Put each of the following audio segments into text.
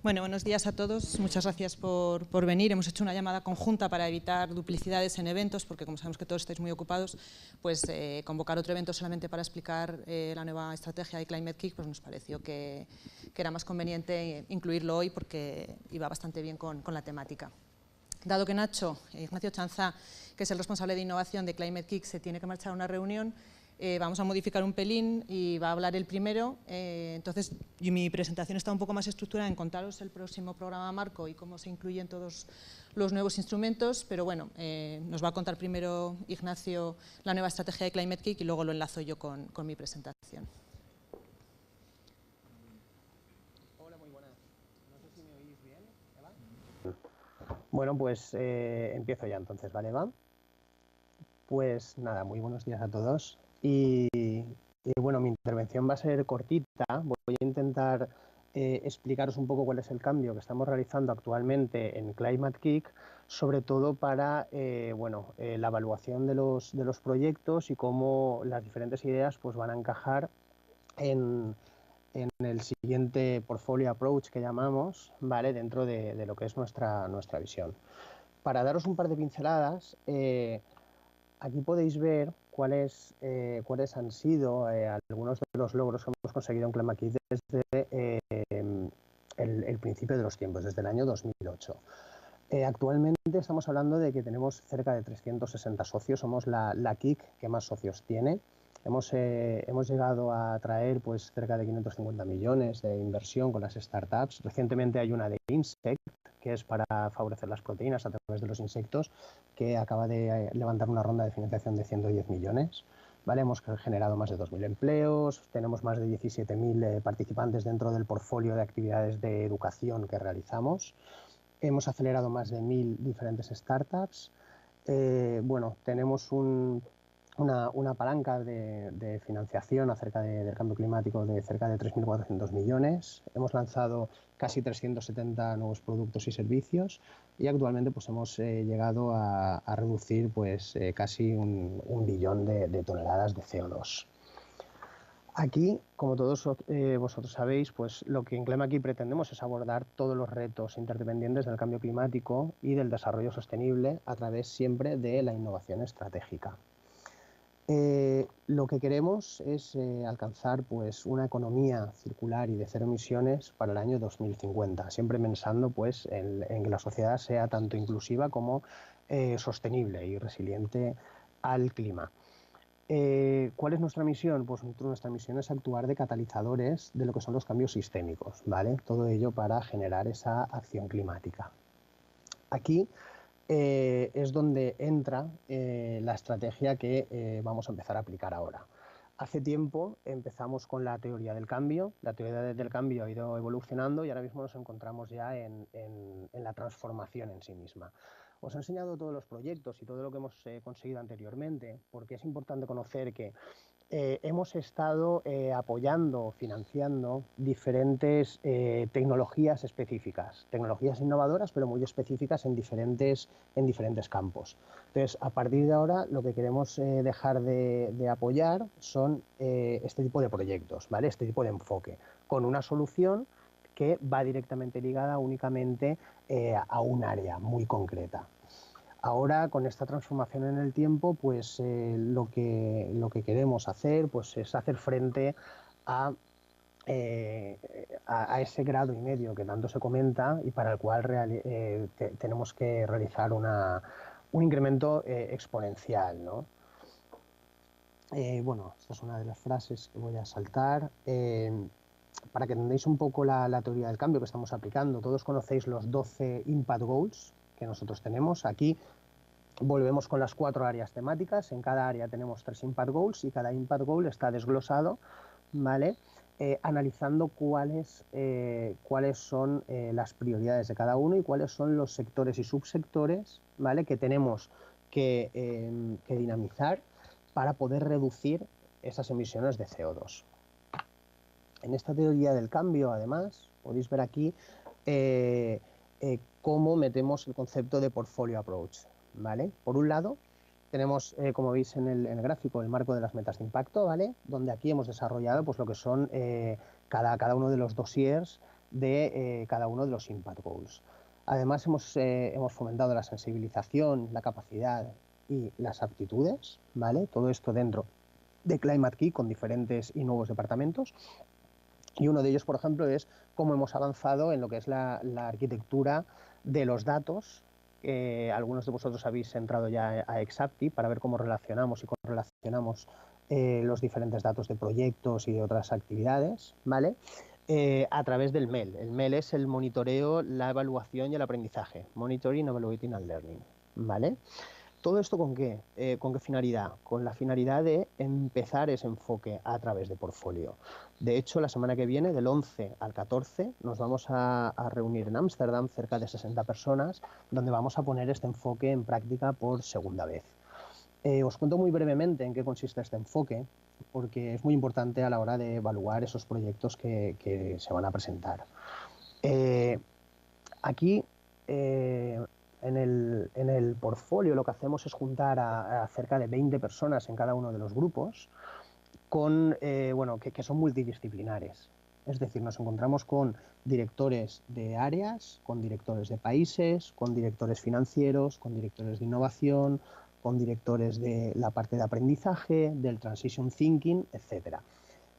Bueno, buenos días a todos. Muchas gracias por venir. Hemos hecho una llamada conjunta para evitar duplicidades en eventos, porque como sabemos que todos estáis muy ocupados, pues convocar otro evento solamente para explicar la nueva estrategia de Climate Kick, pues nos pareció que era más conveniente incluirlo hoy porque iba bastante bien con la temática. Dado que Ignacio Chanzá, que es el responsable de innovación de Climate Kick, se tiene que marchar a una reunión, vamos a modificar un pelín y va a hablar el primero. Entonces, mi presentación está un poco más estructurada en contaros el próximo programa marco y cómo se incluyen todos los nuevos instrumentos, pero bueno, nos va a contar primero Ignacio la nueva estrategia de Climate Kick y luego lo enlazo yo con mi presentación. Hola, muy buenas. No sé si me oís bien, Eva. Bueno, pues empiezo ya entonces, ¿vale, Eva? Pues nada, muy buenos días a todos. Y bueno, mi intervención va a ser cortita. Voy a intentar explicaros un poco cuál es el cambio que estamos realizando actualmente en Climate Kick, sobre todo para la evaluación de los proyectos y cómo las diferentes ideas pues, van a encajar en el siguiente portfolio approach que llamamos, ¿vale? Dentro de lo que es nuestra visión. Para daros un par de pinceladas, aquí podéis ver cuáles han sido algunos de los logros que hemos conseguido en Climate Kick desde el principio de los tiempos, desde el año 2008. Actualmente estamos hablando de que tenemos cerca de 360 socios, somos la KIC que más socios tiene. Hemos llegado a atraer pues, cerca de 550 millones de inversión con las startups. Recientemente hay una de Insect, que es para favorecer las proteínas a través de los insectos, que acaba de levantar una ronda de financiación de 110 millones. ¿Vale? Hemos generado más de 2.000 empleos, tenemos más de 17.000 participantes dentro del portfolio de actividades de educación que realizamos. Hemos acelerado más de 1.000 diferentes startups. Tenemos una palanca de financiación acerca del cambio climático de cerca de 3.400 millones. Hemos lanzado casi 370 nuevos productos y servicios y actualmente pues, hemos llegado a reducir pues, casi un billón de toneladas de CO2. Aquí, como todos vosotros sabéis, pues lo que en Climate Kick pretendemos es abordar todos los retos interdependientes del cambio climático y del desarrollo sostenible a través siempre de la innovación estratégica. Lo que queremos es alcanzar pues, una economía circular y de cero emisiones para el año 2050, siempre pensando pues, en que la sociedad sea tanto inclusiva como sostenible y resiliente al clima. ¿Cuál es nuestra misión? Pues nuestra misión es actuar de catalizadores de lo que son los cambios sistémicos, ¿vale? Todo ello para generar esa acción climática. Aquí es donde entra la estrategia que vamos a empezar a aplicar ahora. Hace tiempo empezamos con la teoría del cambio. La teoría del cambio ha ido evolucionando y ahora mismo nos encontramos ya en la transformación en sí misma. Os he enseñado todos los proyectos y todo lo que hemos conseguido anteriormente, porque es importante conocer que hemos estado apoyando, financiando diferentes tecnologías específicas, tecnologías innovadoras, pero muy específicas en diferentes campos. Entonces, a partir de ahora, lo que queremos dejar de apoyar son este tipo de proyectos, ¿vale? Este tipo de enfoque, con una solución que va directamente ligada únicamente a un área muy concreta. Ahora, con esta transformación en el tiempo, pues lo que queremos hacer pues, es hacer frente a ese grado y medio que tanto se comenta y para el cual tenemos que realizar un incremento exponencial, ¿no? Esta es una de las frases que voy a saltar. Para que entendáis un poco la teoría del cambio que estamos aplicando, todos conocéis los 12 Impact Goals que nosotros tenemos. Aquí volvemos con las 4 áreas temáticas. En cada área tenemos 3 Impact Goals y cada Impact Goal está desglosado, ¿vale? Analizando cuáles son las prioridades de cada uno y cuáles son los sectores y subsectores, ¿vale? Que tenemos que dinamizar para poder reducir esas emisiones de CO2. En esta teoría del cambio, además, podéis ver aquí cómo metemos el concepto de portfolio approach, ¿vale? Por un lado, tenemos, como veis en el gráfico, el marco de las metas de impacto, ¿vale? Donde aquí hemos desarrollado pues, lo que son cada uno de los dossiers de cada uno de los impact goals. Además, hemos fomentado la sensibilización, la capacidad y las aptitudes, ¿vale? Todo esto dentro de Climate Key con diferentes y nuevos departamentos. Y uno de ellos, por ejemplo, es cómo hemos avanzado en lo que es la arquitectura de los datos. Algunos de vosotros habéis entrado ya a Exapti para ver cómo relacionamos y correlacionamos los diferentes datos de proyectos y de otras actividades, ¿vale? A través del MEL. El MEL es el monitoreo, la evaluación y el aprendizaje. Monitoring, Evaluating and Learning, ¿vale? ¿Todo esto con qué? ¿Con qué finalidad? Con la finalidad de empezar ese enfoque a través de portfolio. De hecho, la semana que viene, del 11 al 14, nos vamos a reunir en Ámsterdam, cerca de 60 personas, donde vamos a poner este enfoque en práctica por segunda vez. Os cuento muy brevemente en qué consiste este enfoque, porque es muy importante a la hora de evaluar esos proyectos que se van a presentar. Aquí, en el portfolio, lo que hacemos es juntar a cerca de 20 personas en cada uno de los grupos, que son multidisciplinares. Es decir, nos encontramos con directores de áreas, con directores de países, con directores financieros, con directores de innovación, con directores de la parte de aprendizaje, del transition thinking, etc.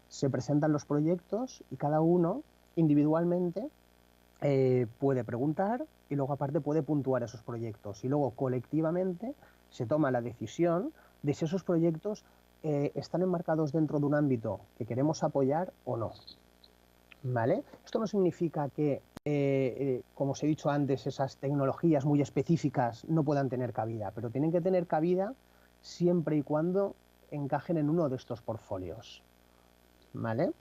Se presentan los proyectos y cada uno individualmente puede preguntar y luego aparte puede puntuar esos proyectos y luego colectivamente se toma la decisión de si esos proyectos están enmarcados dentro de un ámbito que queremos apoyar o no, ¿vale? Esto no significa que, como os he dicho antes, esas tecnologías muy específicas no puedan tener cabida, pero tienen que tener cabida siempre y cuando encajen en uno de estos portfolios, ¿vale?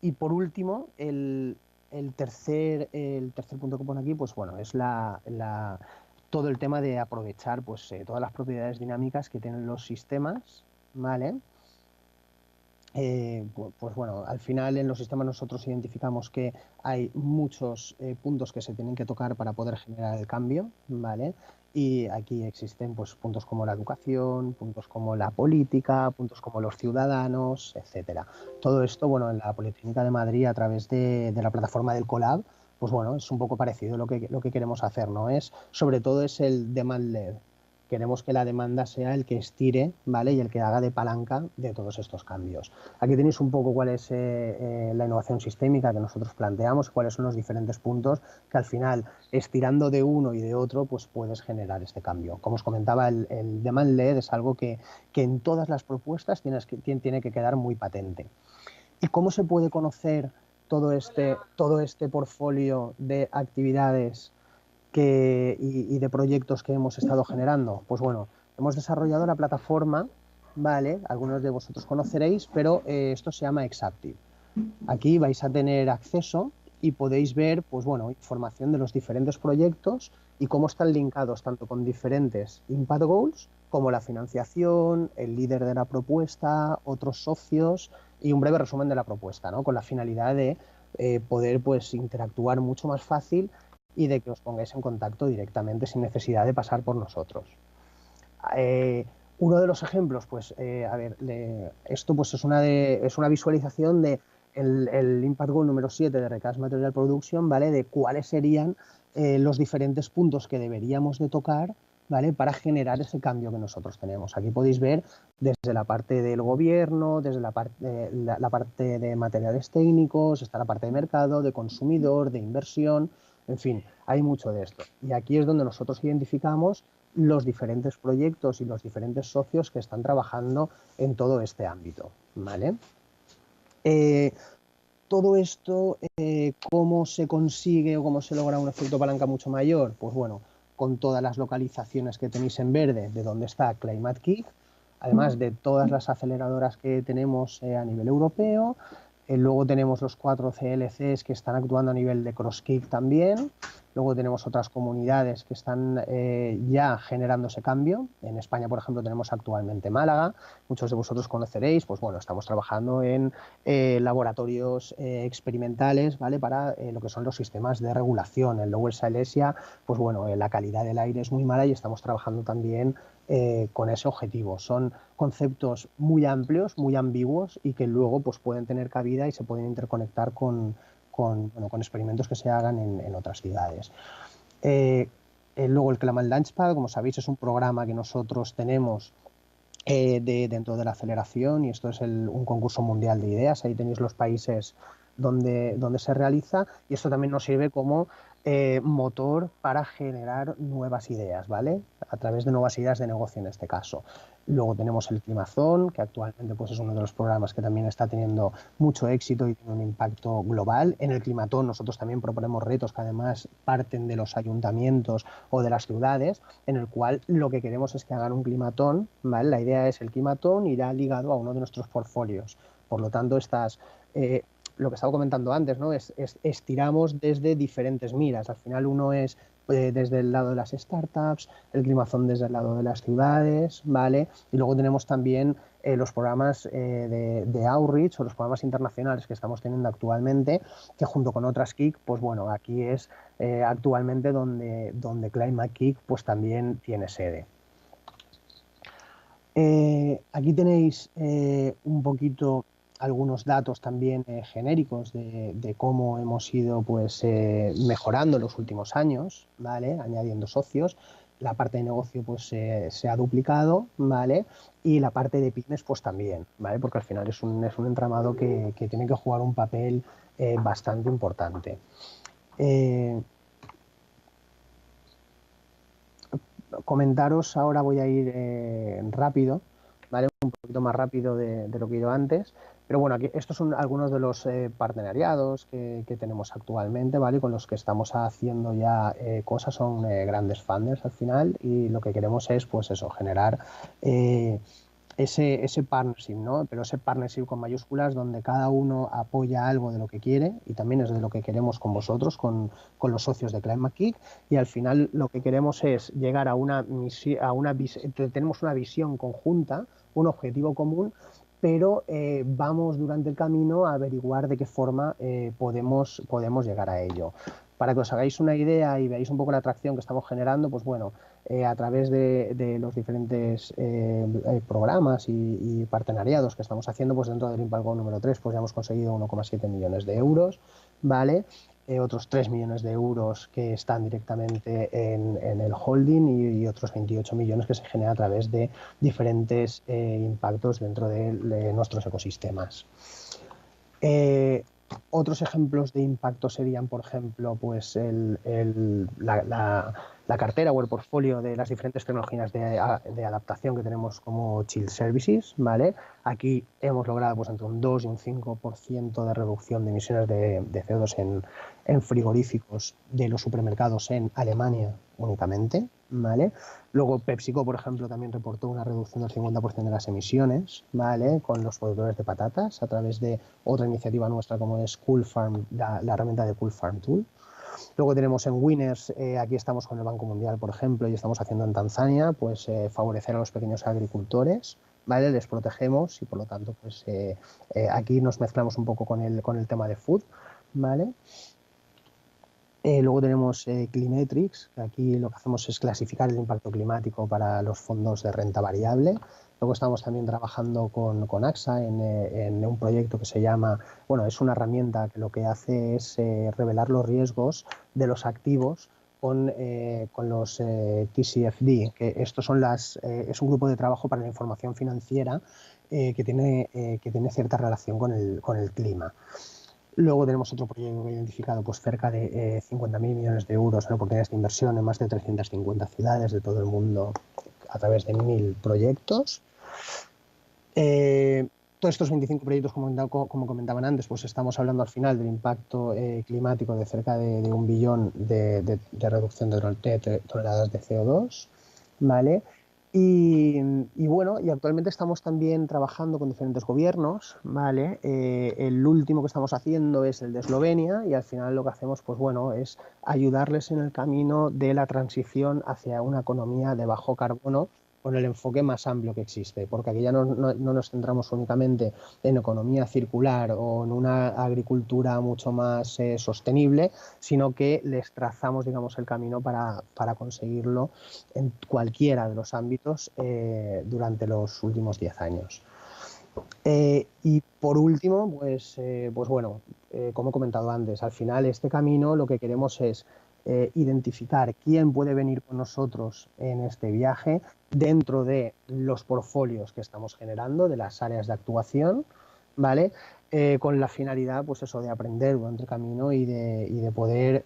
Y por último, el tercer punto que pone aquí, pues bueno, es todo el tema de aprovechar pues, todas las propiedades dinámicas que tienen los sistemas, ¿vale? Pues bueno, al final en los sistemas nosotros identificamos que hay muchos puntos que se tienen que tocar para poder generar el cambio, ¿vale? Y aquí existen pues, puntos como la educación, puntos como la política, puntos como los ciudadanos, etcétera. Todo esto, bueno, en la Politécnica de Madrid, a través de la plataforma del Colab, pues bueno, es un poco parecido lo que queremos hacer, ¿no? Sobre todo es el demand-led. Queremos que la demanda sea el que estire, ¿vale? Y el que haga de palanca de todos estos cambios. Aquí tenéis un poco cuál es la innovación sistémica que nosotros planteamos, cuáles son los diferentes puntos que al final, estirando de uno y de otro, pues puedes generar este cambio. Como os comentaba, el demand led es algo que en todas las propuestas tiene que quedar muy patente. ¿Y cómo se puede conocer todo este portfolio de actividades y de proyectos que hemos estado generando? Pues bueno, hemos desarrollado la plataforma, ¿vale? Algunos de vosotros conoceréis, pero esto se llama Exaptive. Aquí vais a tener acceso y podéis ver, pues bueno, información de los diferentes proyectos y cómo están linkados tanto con diferentes impact goals como la financiación, el líder de la propuesta, otros socios y un breve resumen de la propuesta, ¿no? Con la finalidad de poder pues interactuar mucho más fácil y de que os pongáis en contacto directamente sin necesidad de pasar por nosotros. Uno de los ejemplos, pues, a ver, esto pues es una visualización de el Impact Goal número 7 de Recast Material Production, ¿vale? De cuáles serían los diferentes puntos que deberíamos de tocar, ¿vale? Para generar ese cambio que nosotros tenemos. Aquí podéis ver desde la parte del gobierno, desde la parte de materiales técnicos, está la parte de mercado, de consumidor, de inversión, en fin, hay mucho de esto. Y aquí es donde nosotros identificamos los diferentes proyectos y los diferentes socios que están trabajando en todo este ámbito, ¿vale? Todo esto, ¿cómo se consigue o cómo se logra un efecto palanca mucho mayor? Pues bueno, con todas las localizaciones que tenéis en verde de donde está Climate Key, además de todas las aceleradoras que tenemos a nivel europeo. Luego tenemos los 4 CLCs que están actuando a nivel de CrossKick también. Luego tenemos otras comunidades que están ya generando ese cambio. En España, por ejemplo, tenemos actualmente Málaga. Muchos de vosotros conoceréis, pues bueno, estamos trabajando en laboratorios experimentales, ¿vale? Para lo que son los sistemas de regulación. En Lower Silesia, pues bueno, la calidad del aire es muy mala y estamos trabajando también con ese objetivo. Son conceptos muy amplios, muy ambiguos y que luego pues pueden tener cabida y se pueden interconectar con experimentos que se hagan en otras ciudades. Luego el Clamal Launchpad, como sabéis, es un programa que nosotros tenemos dentro de la aceleración, y esto es un concurso mundial de ideas. Ahí tenéis los países donde se realiza, y esto también nos sirve como motor para generar nuevas ideas, ¿vale? A través de nuevas ideas de negocio en este caso. Luego tenemos el Climazón, que actualmente pues, es uno de los programas que también está teniendo mucho éxito y tiene un impacto global. En el Climatón nosotros también proponemos retos que además parten de los ayuntamientos o de las ciudades, en el cual lo que queremos es que hagan un climatón, ¿vale? La idea es el climatón irá ligado a uno de nuestros portfolios. Por lo tanto, lo que estaba comentando antes, ¿no? Estiramos desde diferentes miras. Al final uno es desde el lado de las startups, el Climazón desde el lado de las ciudades, ¿vale? Y luego tenemos también los programas de outreach o los programas internacionales que estamos teniendo actualmente, que junto con otras KIC, pues bueno, aquí es actualmente donde Climate KIC pues también tiene sede. Aquí tenéis un poquito algunos datos también genéricos de cómo hemos ido pues, mejorando en los últimos años, ¿vale? Añadiendo socios. La parte de negocio pues, se ha duplicado, ¿vale? Y la parte de pymes pues también, ¿vale? Porque al final es un entramado que tiene que jugar un papel bastante importante. Comentaros, ahora voy a ir rápido, ¿vale? Un poquito más rápido de lo que he ido antes, pero bueno, aquí estos son algunos de los partenariados que tenemos actualmente, ¿vale? Con los que estamos haciendo ya cosas, son grandes funders al final, y lo que queremos es, pues eso, generar ese partnership, ¿no? Pero ese partnership con mayúsculas donde cada uno apoya algo de lo que quiere, y también es de lo que queremos con vosotros, con los socios de Climate KIC, y al final lo que queremos es llegar a una tenemos una visión conjunta, un objetivo común, pero vamos durante el camino a averiguar de qué forma podemos llegar a ello. Para que os hagáis una idea y veáis un poco la atracción que estamos generando, pues bueno, a través de los diferentes programas y partenariados que estamos haciendo, pues dentro del Impact Go número 3 pues ya hemos conseguido 1,7 millones de euros, ¿vale? Otros 3 millones de euros que están directamente en el holding, y otros 28 millones que se generan a través de diferentes impactos dentro de nuestros ecosistemas. Otros ejemplos de impacto serían, por ejemplo, pues la cartera o el portfolio de las diferentes tecnologías de adaptación que tenemos como Chill Services, ¿vale? Aquí hemos logrado pues, entre un 2 y un 5% de reducción de emisiones de CO2 en frigoríficos de los supermercados en Alemania únicamente, ¿vale? Luego PepsiCo, por ejemplo, también reportó una reducción del 50% de las emisiones, ¿vale? Con los productores de patatas a través de otra iniciativa nuestra como es Cool Farm, la herramienta de Cool Farm Tool. Luego tenemos en Winners, aquí estamos con el Banco Mundial, por ejemplo, y estamos haciendo en Tanzania, pues favorecer a los pequeños agricultores, ¿vale? Les protegemos y por lo tanto, pues aquí nos mezclamos un poco con el tema de food, ¿vale? Luego tenemos Climetrics, que aquí lo que hacemos es clasificar el impacto climático para los fondos de renta variable. Luego estamos también trabajando con AXA en un proyecto que se llama, bueno, es una herramienta que lo que hace es revelar los riesgos de los activos con los TCFD, que estos son es un grupo de trabajo para la información financiera que tiene cierta relación con el clima. Luego tenemos otro proyecto que ha identificado pues, cerca de 50.000 millones de euros en oportunidades de inversión en más de 350 ciudades de todo el mundo a través de 1.000 proyectos. Todos estos 25 proyectos, como comentaban antes, pues estamos hablando al final del impacto climático de cerca de 1 billón de reducción de toneladas de CO2, ¿vale? Y bueno, y actualmente estamos también trabajando con diferentes gobiernos, ¿vale? El último que estamos haciendo es el de Eslovenia y al final lo que hacemos, pues bueno, es ayudarles en el camino de la transición hacia una economía de bajo carbono con el enfoque más amplio que existe, porque aquí ya no nos centramos únicamente en economía circular o en una agricultura mucho más sostenible, sino que les trazamos, digamos, el camino para conseguirlo en cualquiera de los ámbitos durante los últimos 10 años. Y por último, pues bueno, como he comentado antes, al final este camino lo que queremos es identificar quién puede venir con nosotros en este viaje dentro de los portfolios que estamos generando, de las áreas de actuación, ¿vale? Con la finalidad, pues eso, de aprender durante el camino y de poder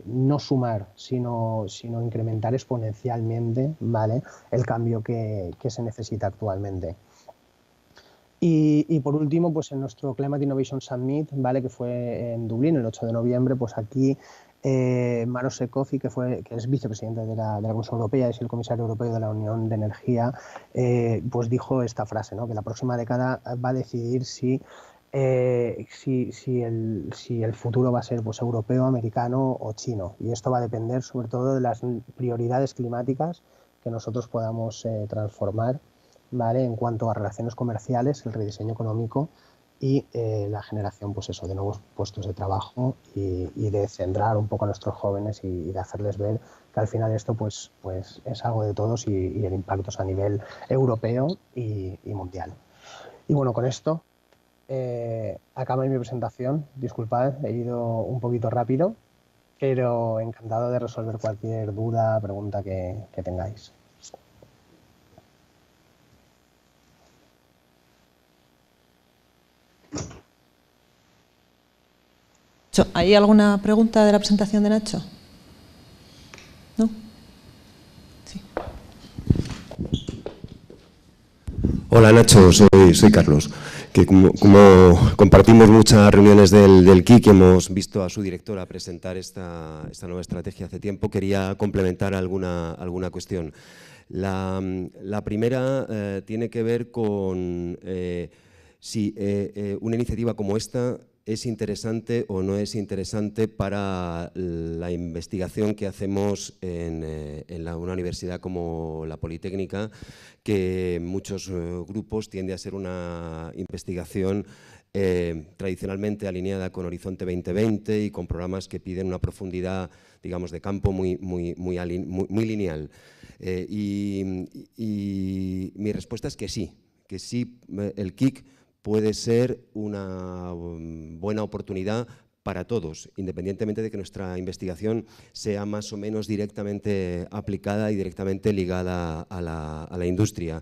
no sumar, sino incrementar exponencialmente, ¿vale? El cambio que se necesita actualmente. Y por último, pues en nuestro Climate Innovation Summit, ¿vale? Que fue en Dublín el 8 de noviembre, pues aquí Maroš Šefčovič, que es vicepresidente de la Comisión Europea, es el comisario europeo de la Unión de Energía, pues dijo esta frase, ¿no? Que la próxima década va a decidir si el futuro va a ser pues, europeo, americano o chino. Y esto va a depender sobre todo de las prioridades climáticas que nosotros podamos transformar, ¿vale? En cuanto a relaciones comerciales, el rediseño económico y la generación, pues eso, de nuevos puestos de trabajo y de centrar un poco a nuestros jóvenes y de hacerles ver que al final esto pues es algo de todos y el impacto es a nivel europeo y mundial. Y bueno, con esto acaba mi presentación. Disculpad, he ido un poquito rápido, pero encantado de resolver cualquier duda, pregunta que tengáis. ¿Hay alguna pregunta de la presentación de Nacho? ¿No? Sí. Hola Nacho, soy Carlos, que como compartimos muchas reuniones del KIC y hemos visto a su directora presentar esta nueva estrategia hace tiempo, quería complementar alguna cuestión. La primera tiene que ver con si una iniciativa como esta es interesante o no es interesante para la investigación que hacemos en una universidad como la Politécnica, que en muchos grupos tiende a ser una investigación tradicionalmente alineada con Horizonte 2020 y con programas que piden una profundidad, digamos, de campo muy lineal. Y mi respuesta es que sí, el KIC puede ser una buena oportunidad para todos, independientemente de que nuestra investigación sea más o menos directamente aplicada y directamente ligada a la industria.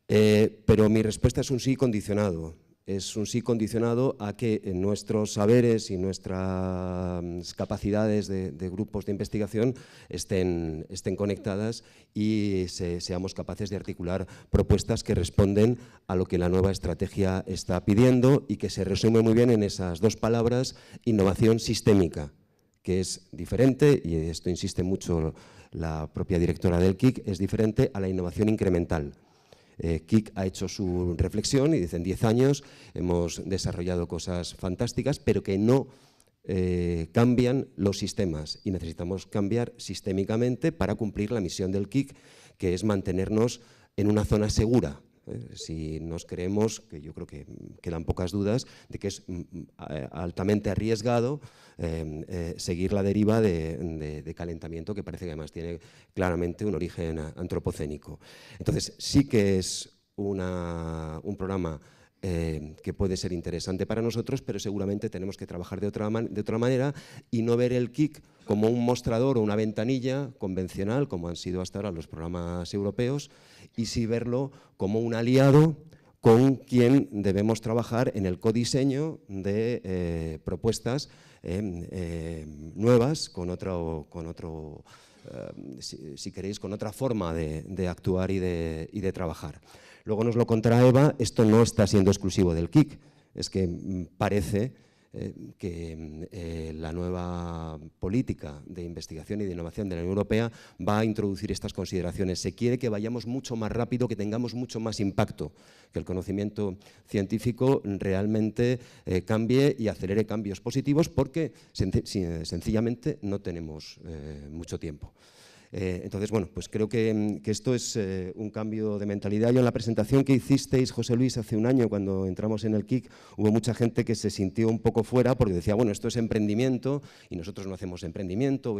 Pero mi respuesta es un sí condicionado. Es un sí condicionado a que nuestros saberes y nuestras capacidades de grupos de investigación estén conectadas y seamos capaces de articular propuestas que responden a lo que la nueva estrategia está pidiendo y que se resume muy bien en esas dos palabras: innovación sistémica, que es diferente, y esto insiste mucho la propia directora del KIC, es diferente a la innovación incremental. KIC ha hecho su reflexión y dice: en 10 años hemos desarrollado cosas fantásticas, pero que no cambian los sistemas, y necesitamos cambiar sistémicamente para cumplir la misión del KIC, que es mantenernos en una zona segura. Si nos creemos, que yo creo que quedan pocas dudas, de que es altamente arriesgado seguir la deriva de calentamiento, que parece que además tiene claramente un origen antropocénico. Entonces, sí que es un programa que puede ser interesante para nosotros, pero seguramente tenemos que trabajar de otra manera y no ver el KIC como un mostrador o una ventanilla convencional, como han sido hasta ahora los programas europeos, y sí verlo como un aliado con quien debemos trabajar en el codiseño de propuestas nuevas, con otro si queréis, con otra forma de actuar y de trabajar. Luego nos lo contará Eva, esto no está siendo exclusivo del KIC, es que parece que la nueva política de investigación y de innovación de la Unión Europea va a introducir estas consideraciones. Se quiere que vayamos mucho más rápido, que tengamos mucho más impacto, que el conocimiento científico realmente cambie y acelere cambios positivos, porque sencillamente no tenemos mucho tiempo. Entonces, bueno, pues creo que esto es un cambio de mentalidad. Yo en la presentación que hicisteis, José Luis, hace un año, cuando entramos en el KIC, hubo mucha gente que se sintió un poco fuera porque decía, bueno, esto es emprendimiento y nosotros no hacemos emprendimiento.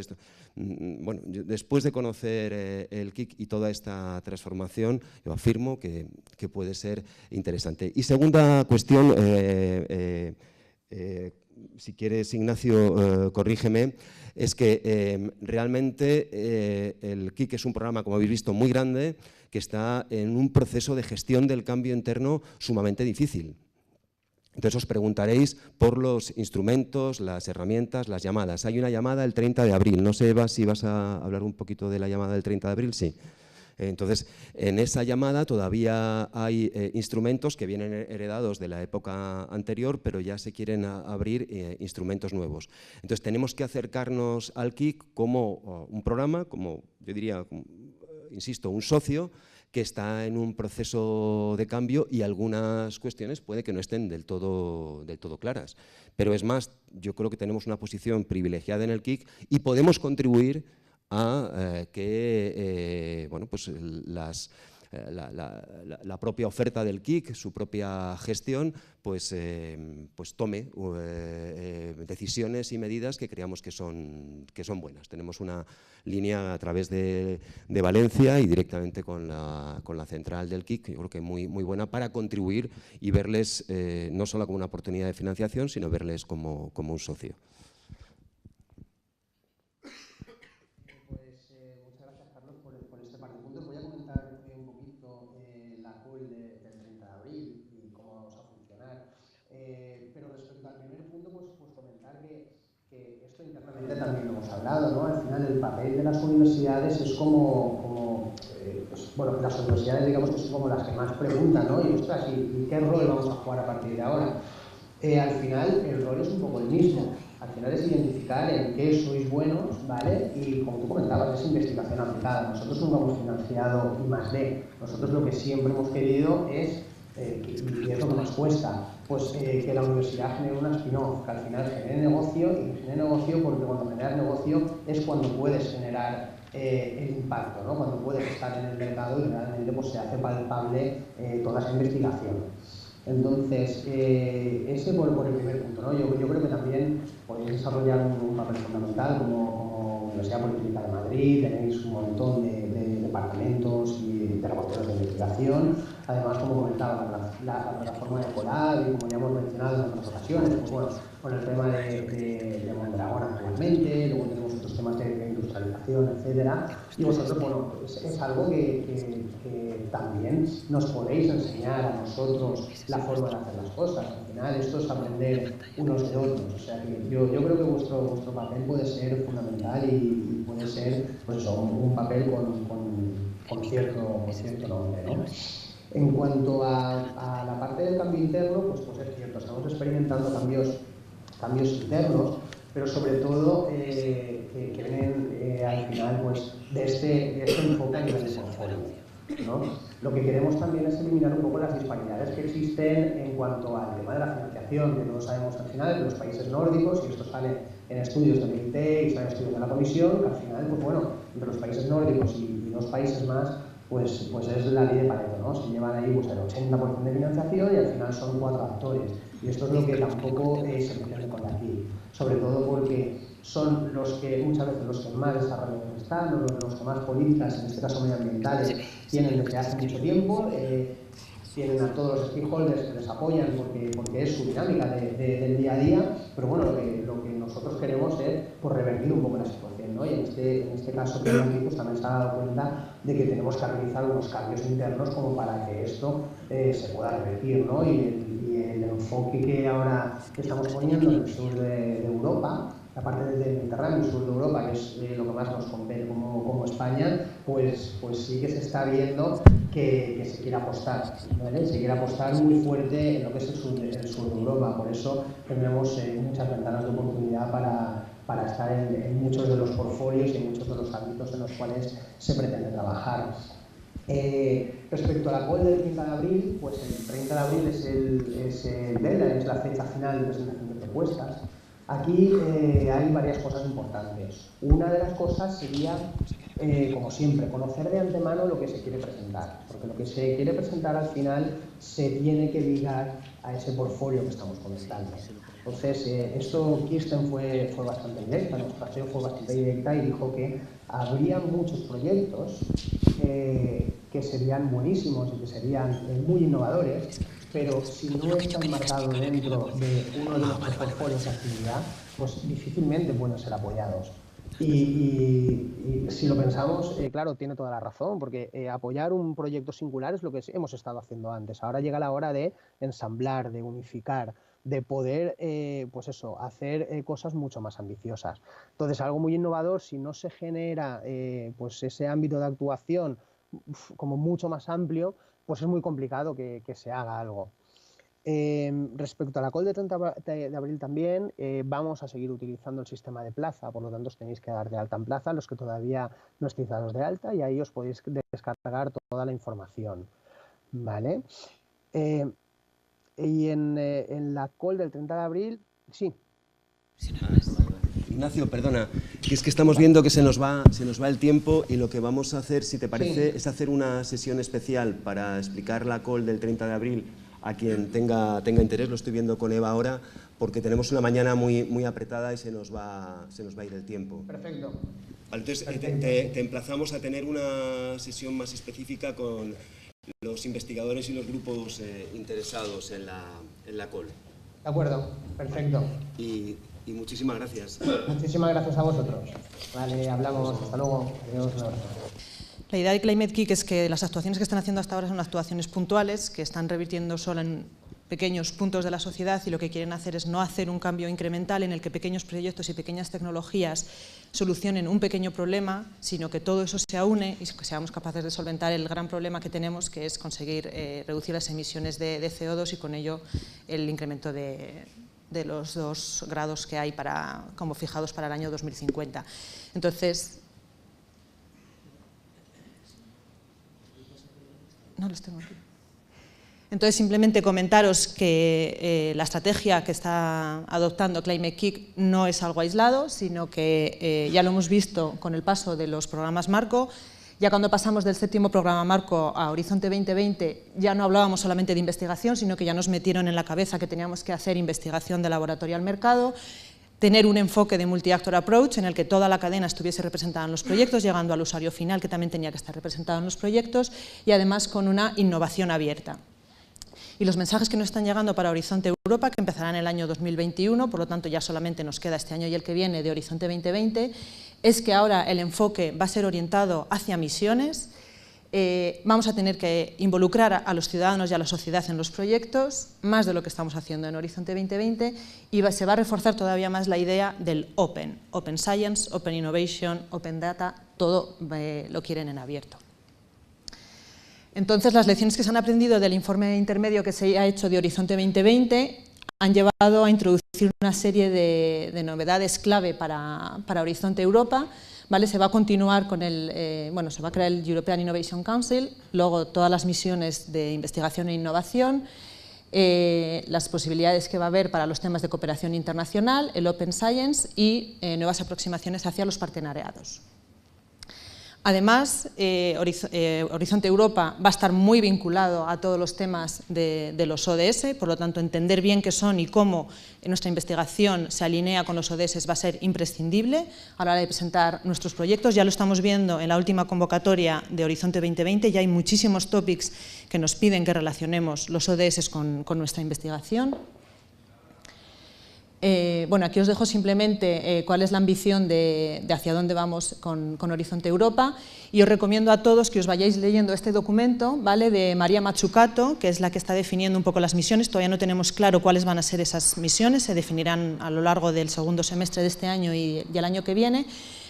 Bueno, después de conocer el KIC y toda esta transformación, yo afirmo que puede ser interesante. Y segunda cuestión, si quieres, Ignacio, corrígeme, es que realmente el KIC es un programa, como habéis visto, muy grande, que está en un proceso de gestión del cambio interno sumamente difícil. Entonces os preguntaréis por los instrumentos, las herramientas, las llamadas. Hay una llamada el 30 de abril. No sé, Eva, si vas a hablar un poquito de la llamada del 30 de abril. Sí. Entonces, en esa llamada todavía hay instrumentos que vienen heredados de la época anterior, pero ya se quieren abrir instrumentos nuevos. Entonces, tenemos que acercarnos al KIC como un programa, como yo diría, insisto, un socio que está en un proceso de cambio y algunas cuestiones puede que no estén del todo claras. Pero es más, yo creo que tenemos una posición privilegiada en el KIC y podemos contribuir a que bueno, pues la propia oferta del KIC, su propia gestión, pues tome decisiones y medidas que creamos que son buenas. Tenemos una línea a través de Valencia y directamente con la central del KIC, yo creo que muy buena para contribuir y verles no solo como una oportunidad de financiación, sino verles como un socio. También lo hemos hablado, ¿no? Al final el papel de las universidades es bueno, las universidades digamos que son como las que más preguntan, ¿no? Y ostras, ¿y qué rol vamos a jugar a partir de ahora? Al final el rol es un poco el mismo. Al final es identificar en qué sois buenos, ¿vale? Y como tú comentabas, es investigación aplicada. Nosotros nunca hemos financiado I+D. Nosotros lo que siempre hemos querido es, y es lo que nos cuesta, pues que la universidad genere una spin-off, que al final genere negocio, y genere negocio porque cuando generas negocio es cuando puedes generar el impacto, ¿no? Cuando puedes estar en el mercado y realmente pues, se hace palpable toda esa investigación. Entonces, ese por el primer punto, ¿no? Yo creo que también podéis desarrollar un papel fundamental como Universidad Politécnica de Madrid, tenéis un montón de departamentos y de laboratorios de investigación. Además, como comentaba, la plataforma de Colab y como ya hemos mencionado en otras ocasiones, pues bueno, con el tema de Mondragón actualmente, luego tenemos otros temas de industrialización, etcétera. Y vosotros, bueno, es algo que también nos podéis enseñar a nosotros la forma de hacer las cosas. Al final, esto es aprender unos de otros. O sea, que yo creo que vuestro papel puede ser fundamental y puede ser pues eso, un papel con cierto nombre, ¿no? En cuanto a la parte del cambio interno, pues es cierto, estamos experimentando cambios internos, pero sobre todo que vienen al final pues, de este enfoque a nivel de portfolio, ¿no? Lo que queremos también es eliminar un poco las disparidades que existen en cuanto al tema de la financiación, que todos sabemos al final que los países nórdicos, y esto sale en estudios del MIT y sale en estudios de la Comisión, que al final, pues bueno, entre los países nórdicos y dos países más, pues es la ley de Pareto, ¿no? Se llevan ahí pues, el 80% de financiación y al final son 4 actores. Y esto es lo que tampoco se pretende con aquí, sobre todo porque son los que muchas veces los que más desarrollados están, los que más políticas, en este caso medioambientales, tienen desde hace mucho tiempo, tienen a todos los stakeholders que les apoyan porque es su dinámica del día a día, pero bueno, lo que nosotros queremos es pues, revertir un poco la situación, ¿no? Y en este caso creo que pues, también se ha dado cuenta de que tenemos que realizar unos cambios internos como para que esto se pueda revertir, ¿no? Y el enfoque que ahora estamos poniendo en el sur de Europa, la parte del Mediterráneo, sur de Europa, que es lo que más nos compete como España, pues sí que se está viendo que se quiere apostar, ¿vale? Se quiere apostar muy fuerte en lo que es el sur de Europa, por eso tenemos muchas ventanas de oportunidad para estar en muchos de los portfolios y en muchos de los ámbitos en los cuales se pretende trabajar. Respecto a la call del 30 de abril, pues el 30 de abril es la fecha final de presentación de propuestas. Aquí hay varias cosas importantes. Una de las cosas sería, como siempre, conocer de antemano lo que se quiere presentar, porque lo que se quiere presentar al final se tiene que ligar a ese portfolio que estamos comentando. Entonces, Kirsten fue bastante directa, nuestra CEO fue bastante directa y dijo que habría muchos proyectos que serían buenísimos y que serían muy innovadores, pero si no están marcados dentro de uno de nuestros portfolios de actividad, pues difícilmente pueden ser apoyados. Y si lo pensamos, claro, tiene toda la razón, porque apoyar un proyecto singular es lo que hemos estado haciendo antes. Ahora llega la hora de ensamblar, de unificar, de poder, pues eso, hacer cosas mucho más ambiciosas. Entonces, algo muy innovador, si no se genera pues ese ámbito de actuación como mucho más amplio, pues es muy complicado que se haga algo. Respecto a la call de 30 de abril también, vamos a seguir utilizando el sistema de plaza, por lo tanto os tenéis que dar de alta en plaza, los que todavía no estáis dados de alta, y ahí os podéis descargar toda la información, ¿vale? Y en la call del 30 de abril, sí. Ignacio, perdona, que es que estamos viendo que se nos va el tiempo y lo que vamos a hacer, si te parece, es hacer una sesión especial para explicar la call del 30 de abril a quien tenga interés. Lo estoy viendo con Eva ahora, porque tenemos una mañana muy apretada y se nos va a ir el tiempo. Perfecto. Vale, entonces, te emplazamos a tener una sesión más específica con los investigadores y los grupos interesados en la call. De acuerdo, perfecto. Y muchísimas gracias. Muchísimas gracias a vosotros. Vale, hablamos. Hasta luego. Adiós. La idea de Climate Kick es que las actuaciones que están haciendo hasta ahora son actuaciones puntuales, que están revirtiendo solo en pequeños puntos de la sociedad, y lo que quieren hacer es no hacer un cambio incremental en el que pequeños proyectos y pequeñas tecnologías solucionen un pequeño problema, sino que todo eso se aúne y que seamos capaces de solventar el gran problema que tenemos, que es conseguir reducir las emisiones de CO2 y con ello el incremento de los 2 grados que hay como fijados para el año 2050. Entonces, no los tengo aquí. Entonces, simplemente comentaros que la estrategia que está adoptando Climate Kick no es algo aislado, sino que ya lo hemos visto con el paso de los programas Marco. Ya cuando pasamos del 7º programa Marco a Horizonte 2020, ya no hablábamos solamente de investigación, sino que ya nos metieron en la cabeza que teníamos que hacer investigación de laboratorio al mercado, tener un enfoque de multi-actor approach en el que toda la cadena estuviese representada en los proyectos, llegando al usuario final, que también tenía que estar representado en los proyectos, y además con una innovación abierta. Y los mensajes que nos están llegando para Horizonte Europa, que empezará en el año 2021, por lo tanto ya solamente nos queda este año y el que viene de Horizonte 2020, es que ahora el enfoque va a ser orientado hacia misiones. Vamos a tener que involucrar a los ciudadanos y a la sociedad en los proyectos, más de lo que estamos haciendo en Horizonte 2020, y se va a reforzar todavía más la idea del Open Science, Open Innovation, Open Data, todo lo quieren en abierto. Entonces, las lecciones que se han aprendido del informe intermedio que se ha hecho de Horizonte 2020 han llevado a introducir una serie de novedades clave para Horizonte Europa. ¿Vale? Se va a continuar con se va a crear el European Innovation Council, luego todas las misiones de investigación e innovación, las posibilidades que va a haber para los temas de cooperación internacional, el Open Science y nuevas aproximaciones hacia los partenariados. Además, Horizonte Europa va a estar muy vinculado a todos los temas de los ODS, por lo tanto, entender bien qué son y cómo nuestra investigación se alinea con los ODS va a ser imprescindible a la hora de presentar nuestros proyectos. Ya lo estamos viendo en la última convocatoria de Horizonte 2020, ya hay muchísimos topics que nos piden que relacionemos los ODS con nuestra investigación. Bueno, aquí os dejo simplemente cuál es la ambición de hacia dónde vamos con Horizonte Europa, y os recomiendo a todos que os vayáis leyendo este documento, ¿vale?, de María Mazzucato, que es la que está definiendo un poco las misiones. Todavía no tenemos claro cuáles van a ser esas misiones, se definirán a lo largo del segundo semestre de este año y el año que viene,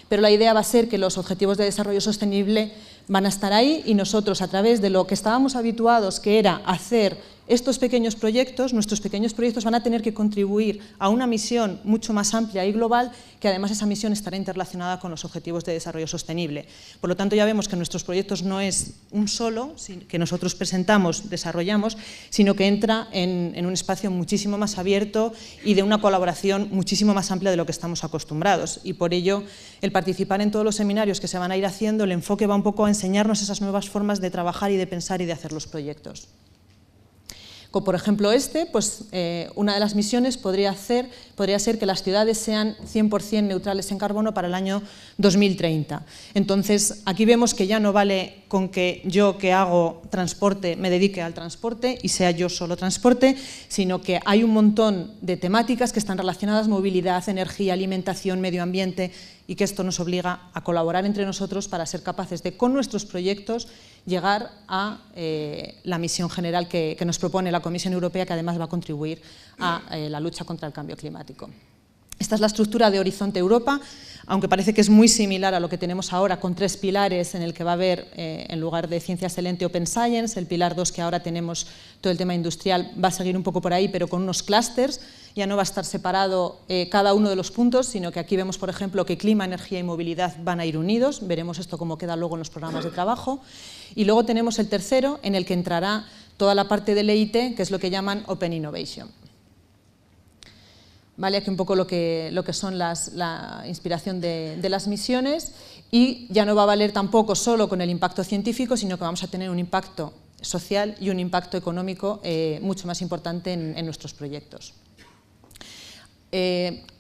pero la idea va a ser que los objetivos de desarrollo sostenible van a estar ahí y nosotros, a través de lo que estábamos habituados, que era hacer estos pequeños proyectos, nuestros pequeños proyectos van a tener que contribuir a una misión mucho más amplia y global, que además esa misión estará interrelacionada con los Objetivos de Desarrollo Sostenible. Por lo tanto, ya vemos que nuestros proyectos no es un solo, que nosotros presentamos, desarrollamos, sino que entra en un espacio muchísimo más abierto y de una colaboración muchísimo más amplia de lo que estamos acostumbrados. Y por ello, el participar en todos los seminarios que se van a ir haciendo, el enfoque va un poco a enseñarnos esas nuevas formas de trabajar y de pensar y de hacer los proyectos. Como por ejemplo pues una de las misiones podría ser que las ciudades sean 100% neutrales en carbono para el año 2030. Entonces, aquí vemos que ya no vale con que yo, que hago transporte, me dedique al transporte y sea yo solo transporte, sino que hay un montón de temáticas que están relacionadas: movilidad, energía, alimentación, medio ambiente, y que esto nos obliga a colaborar entre nosotros para ser capaces de, con nuestros proyectos, llegar a la misión general que nos propone la Comisión Europea, que además va a contribuir a la lucha contra el cambio climático. Esta es la estructura de Horizonte Europa, aunque parece que es muy similar a lo que tenemos ahora, con 3 pilares, en el que va a haber, en lugar de Ciencia Excelente, Open Science. El pilar 2, que ahora tenemos todo el tema industrial, va a seguir un poco por ahí, pero con unos clústeres. Ya no va a estar separado cada uno de los puntos, sino que aquí vemos, por ejemplo, que clima, energía y movilidad van a ir unidos. Veremos esto cómo queda luego en los programas de trabajo. Y luego tenemos el tercero, en el que entrará toda la parte del EIT, que es lo que llaman Open Innovation. Vale, aquí un poco lo que son la inspiración de las misiones, y ya no va a valer tampoco solo con el impacto científico, sino que vamos a tener un impacto social y un impacto económico mucho más importante en nuestros proyectos.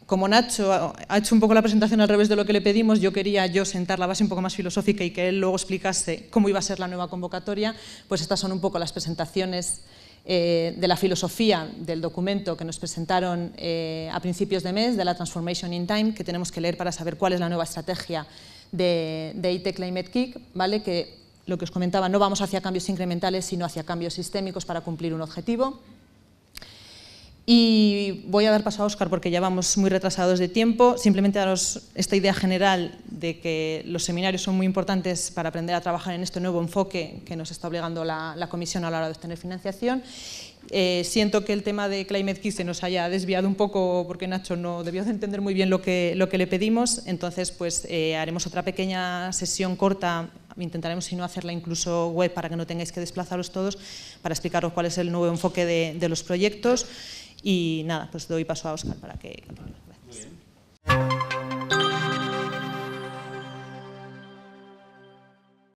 Como Nacho ha hecho un poco la presentación al revés de lo que le pedimos, yo quería sentar la base un poco más filosófica y que él luego explicase cómo iba a ser la nueva convocatoria. Pues estas son un poco las presentaciones de la filosofía del documento que nos presentaron a principios de mes, de la Transformation in Time, que tenemos que leer para saber cuál es la nueva estrategia de EIT Climate Kick, ¿vale? Que lo que os comentaba, no vamos hacia cambios incrementales, sino hacia cambios sistémicos para cumplir un objetivo. Y voy a dar paso a Óscar porque ya vamos muy retrasados de tiempo. Simplemente daros esta idea general de que los seminarios son muy importantes para aprender a trabajar en este nuevo enfoque que nos está obligando la Comisión a la hora de obtener financiación. Siento que el tema de Climate Kick se nos haya desviado un poco porque Nacho no debió de entender muy bien lo que le pedimos. Entonces, pues haremos otra pequeña sesión corta. Intentaremos, si no, hacerla incluso web para que no tengáis que desplazaros todos, para explicaros cuál es el nuevo enfoque de los proyectos. Y nada, pues doy paso a Óscar para que... Gracias.